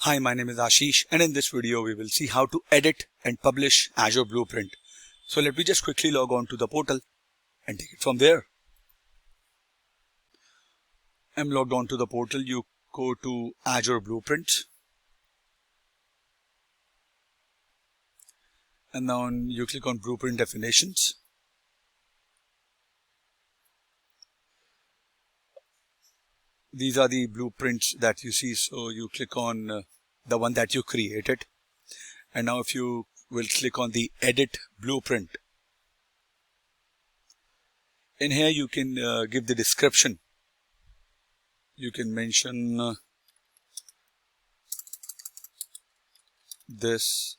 Hi, my name is Ashish, and in this video we will see how to edit and publish Azure Blueprint. So let me just quickly log on to the portal and take it from there. I'm logged on to the portal. You go to Azure Blueprint, and now you click on Blueprint Definitions. These are the blueprints that you see, so you click on the one that you created. And now if you will click on the Edit Blueprint, in here you can give the description. You can mention this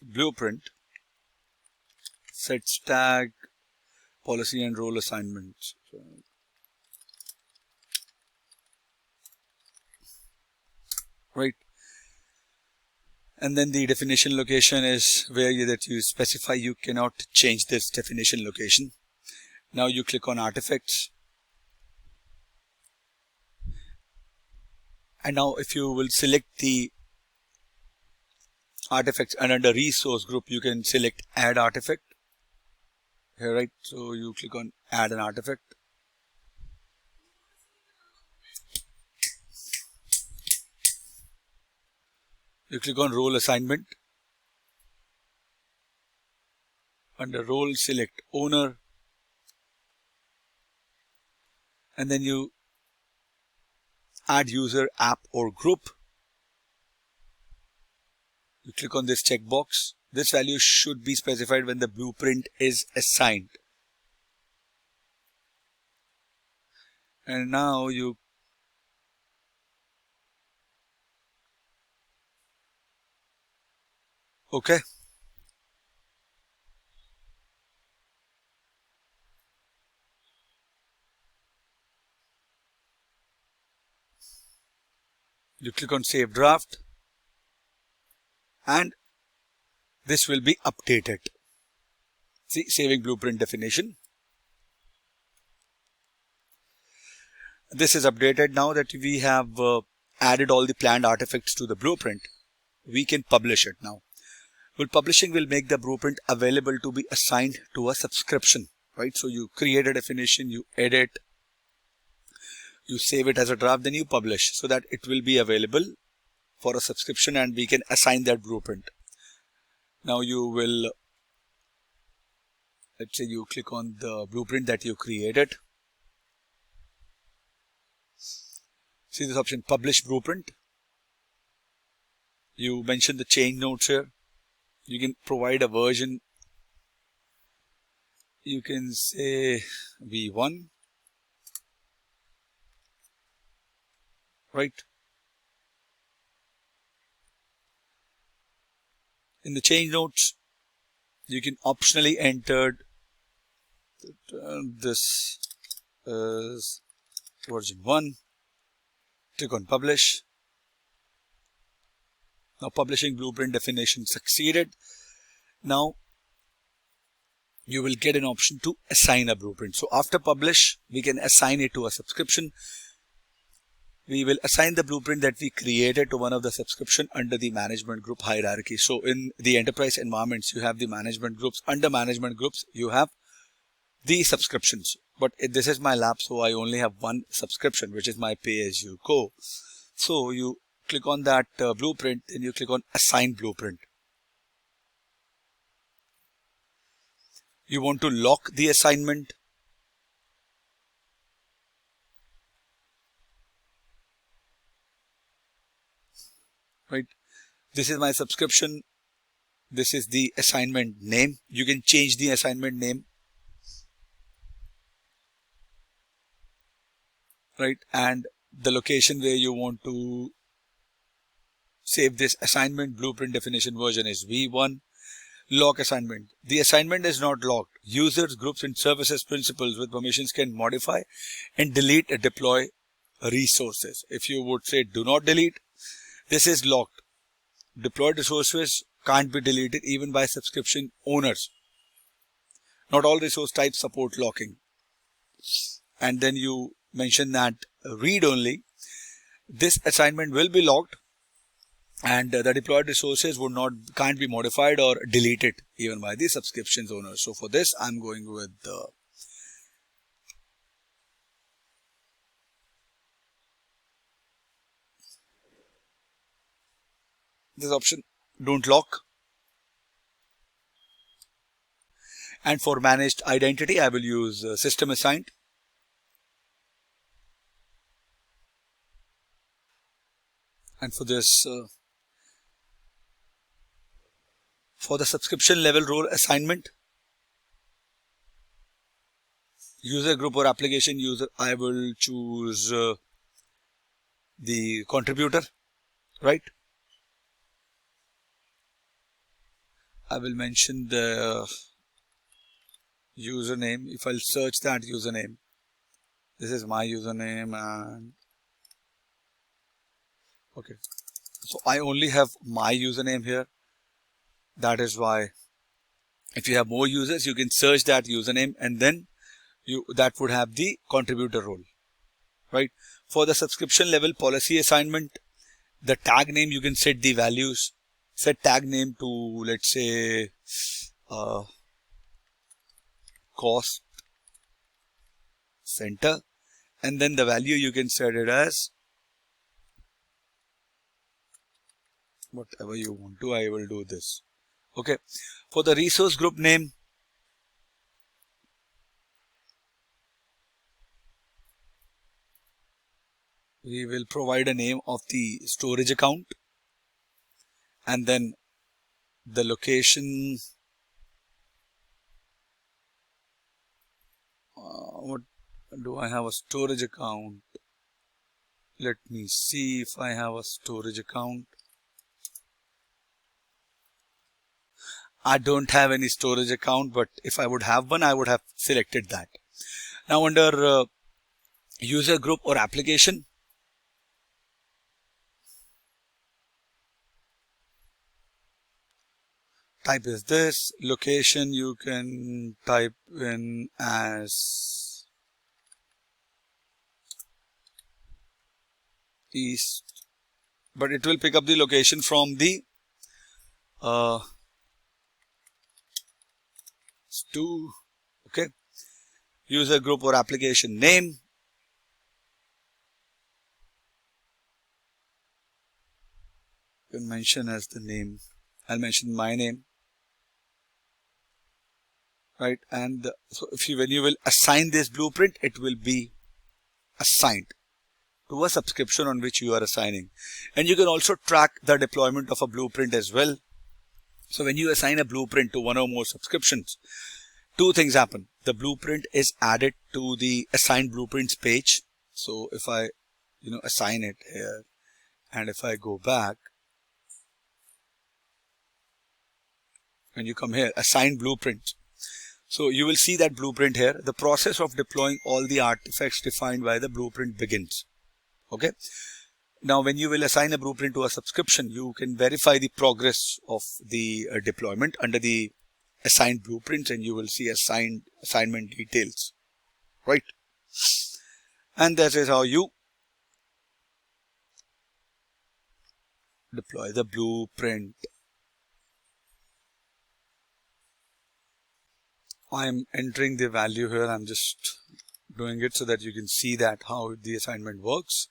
blueprint sets tag policy and role assignments. Right, and then the definition location is where you specify. You cannot change this definition location. Now you click on artifacts, and now if you will select the artifacts, and under resource group you can select add artifact here, right? So you click on add an artifact. You click on role assignment. Under role, select owner, and then you add user, app or group. You click on this checkbox. This value should be specified when the blueprint is assigned. And now you okay. You click on save draft, and this will be updated. See, saving blueprint definition. This is updated. Now that we have added all the planned artifacts to the blueprint, we can publish it now. Well, publishing will make the blueprint available to be assigned to a subscription, right? So you create a definition, you edit, you save it as a draft, then you publish so that it will be available for a subscription and we can assign that blueprint. Now you will, let's say you click on the blueprint that you created. See this option, publish blueprint. You mention the change notes here. You can provide a version. You can say V1, right? In the change notes, you can optionally enter this as version 1. Click on publish. Now publishing blueprint definition succeeded. Now you will get an option to assign a blueprint. So after publish, we can assign it to a subscription. We will assign the blueprint that we created to one of the subscription under the management group hierarchy. So in the enterprise environments, you have the management groups. Under management groups, you have the subscriptions. But this is my lab, so I only have one subscription, which is my pay-as-you-go. So you click on that blueprint, then you click on assign blueprint. You want to lock the assignment. Right. This is my subscription. This is the assignment name. You can change the assignment name. Right. And the location where you want to save this assignment blueprint definition version is V1. Lock assignment. The assignment is not locked. Users, groups, and services principals with permissions can modify and delete and deploy resources. If you would say do not delete, this is locked. Deployed resources can't be deleted even by subscription owners. Not all resource types support locking. And then you mention that read only. This assignment will be locked and the deployed resources can't be modified or deleted even by the subscriptions owner. So for this, I'm going with this option, don't lock. And for managed identity, I will use system assigned. And for this, for the subscription level role assignment, user group or application user, I will choose the contributor, right? I will mention the username. If I'll search that username, this is my username, and okay, so I only have my username here. That is why if you have more users, you can search that username, and then that would have the contributor role, right? For the subscription level policy assignment, the tag name, you can set the values. Set tag name to, let's say, cost center, and then the value you can set it as whatever you want to. I will do this. Okay. For the resource group name, we will provide a name of the storage account, and then the location. What do I have? A storage account? Let me see if I have a storage account. I don't have any storage account, but if I would have one, I would have selected that. Now under user group or application, type is this. Location you can type in as east, but it will pick up the location from the to, okay. User group or application name, you can mention as the name. I'll mention my name, right? And so when you will assign this blueprint, it will be assigned to a subscription on which you are assigning. And you can also track the deployment of a blueprint as well. So when you assign a blueprint to one or more subscriptions, two things happen. The blueprint is added to the assigned blueprints page. So if I, assign it here, and if I go back, when you come here, assign blueprint. So you will see that blueprint here. The process of deploying all the artifacts defined by the blueprint begins. Okay. Now, when you will assign a blueprint to a subscription, you can verify the progress of the deployment under the assigned blueprints, and you will see assignment details, right? And that is how you deploy the blueprint. I'm entering the value here. I'm just doing it so that you can see that how the assignment works.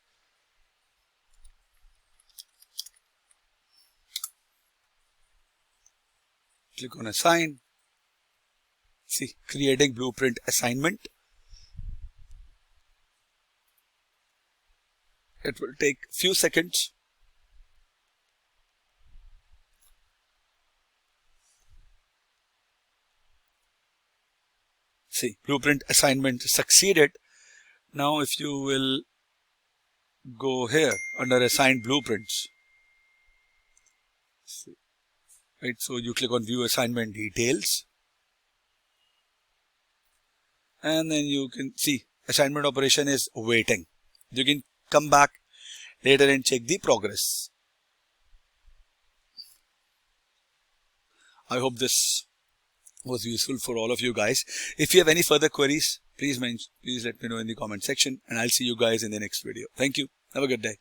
Click on assign. See, creating blueprint assignment. It will take few seconds. See, blueprint assignment succeeded. Now if you will go here under assigned blueprints, right, so you click on view assignment details, and then you can see assignment operation is waiting. You can come back later and check the progress. I hope this was useful for all of you guys. If you have any further queries, please let me know in the comment section, and I'll see you guys in the next video. Thank you. Have a good day.